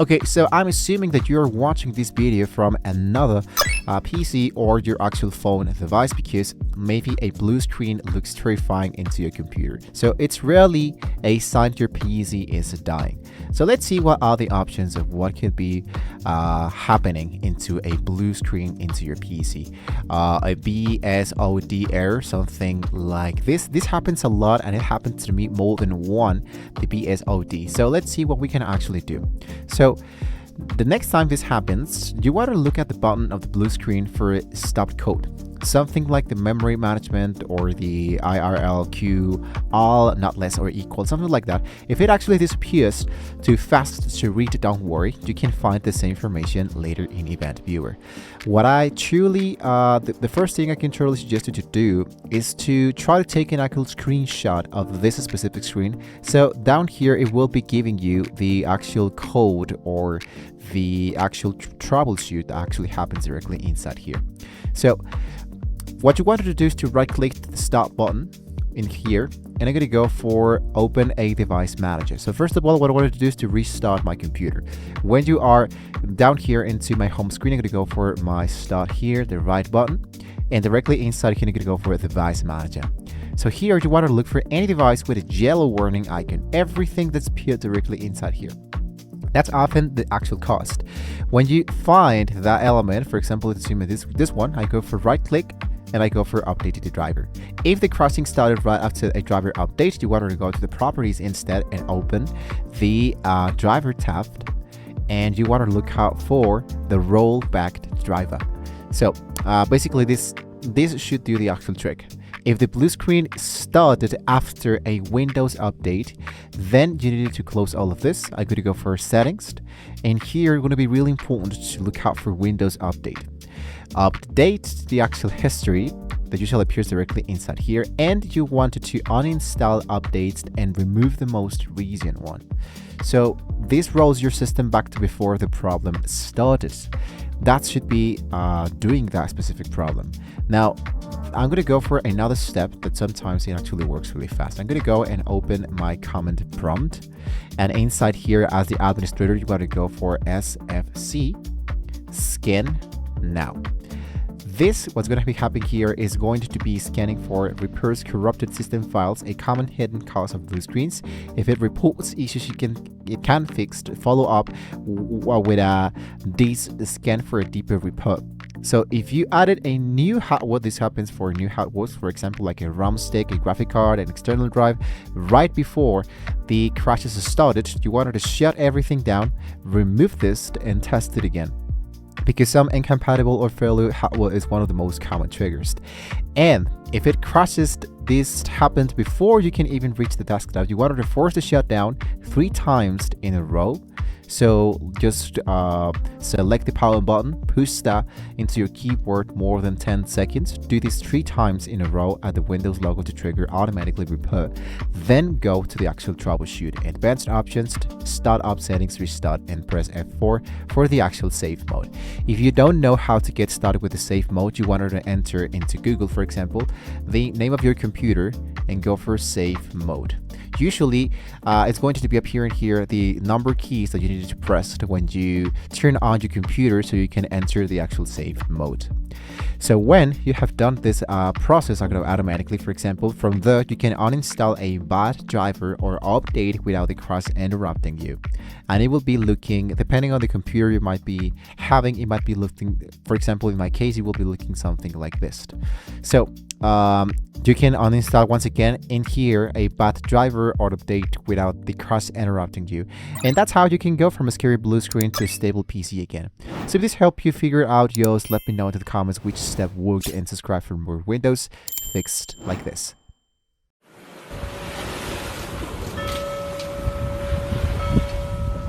Okay, so I'm assuming that you're watching this video from another PC or your actual phone device, because maybe a blue screen looks terrifying into your computer. So it's really a sign your PC is dying. So let's see what are the options of what could be happening into a blue screen into your PC. A BSOD error, something like this. This happens a lot, and it happens to me more than one, the BSOD. So let's see what we can actually do. So the next time this happens, you want to look at the button of the blue screen for stopped code. Something like the memory management or the IRLQ, all not less or equal, something like that. If it actually disappears too fast to read, don't worry, you can find the same information later in Event Viewer. What I truly, the first thing I can truly suggest you to do is to try to take an actual screenshot of this specific screen. So down here, it will be giving you the actual code or the actual troubleshoot that actually happens directly inside here. So what you want to do is to right click the start button in here, and I'm going to go for open a device manager. So first of all, what I wanted to do is to restart my computer. When you are down here into my home screen, I'm going to go for my start here, the right button, and directly inside here, I'm going to go for device manager. So here you want to look for any device with a yellow warning icon, everything that's appeared directly inside here. That's often the actual cost. When you find that element, for example, let's assume this one, I go for right click and I go for update the driver. If the crossing started right after a driver update, you want to go to the properties instead and open the driver tab, and you want to look out for the rollback driver. So basically this should do the actual trick. If the blue screen started after a Windows update, then you need to close all of this. I'm going to go for settings, and here it's going to be really important to look out for Windows update. Update the actual history that usually appears directly inside here, and you wanted to uninstall updates and remove the most recent one. So this rolls your system back to before the problem started. That should be doing that specific problem. Now, I'm going to go for another step that sometimes it actually works really fast. I'm going to go and open my command prompt, and inside here as the administrator, you got to go for SFC scan now. What's going to be happening here is going to be scanning for repairs corrupted system files, a common hidden cause of blue screens. If it reports issues it can fix, follow up with this scan for a deeper report. So if you added a new hardware, this happens for new hardware, for example, like a RAM stick, a graphic card, an external drive, right before the crashes started, you wanted to shut everything down, remove this, and test it again, because some incompatible or failure hardware is one of the most common triggers. And if it crashes, this happened before you can even reach the desktop, you wanted to force the shutdown 3 times in a row. So just select the power button, push that into your keyboard more than 10 seconds. Do this 3 times in a row at the Windows logo to trigger automatically repair. Then go to the actual troubleshoot. Advanced options, start up settings, restart, and press F4 for the actual save mode. If you don't know how to get started with the save mode, you wanted to enter into Google, for example, the name of your computer and go for save mode. Usually, it's going to be appearing here the number keys that you need to press when you turn on your computer so you can enter the actual save mode. So when you have done this process automatically, for example, from there you can uninstall a bad driver or update without the crash interrupting you. And it will be looking, depending on the computer you might be having, it might be looking, for example, in my case, it will be looking something like this. So you can uninstall once again in here a bad driver or update without the crash interrupting you. And that's how you can go from a scary blue screen to a stable PC again. So if this helped you figure out yours, let me know in the comments which step worked, and subscribe for more Windows fixed like this.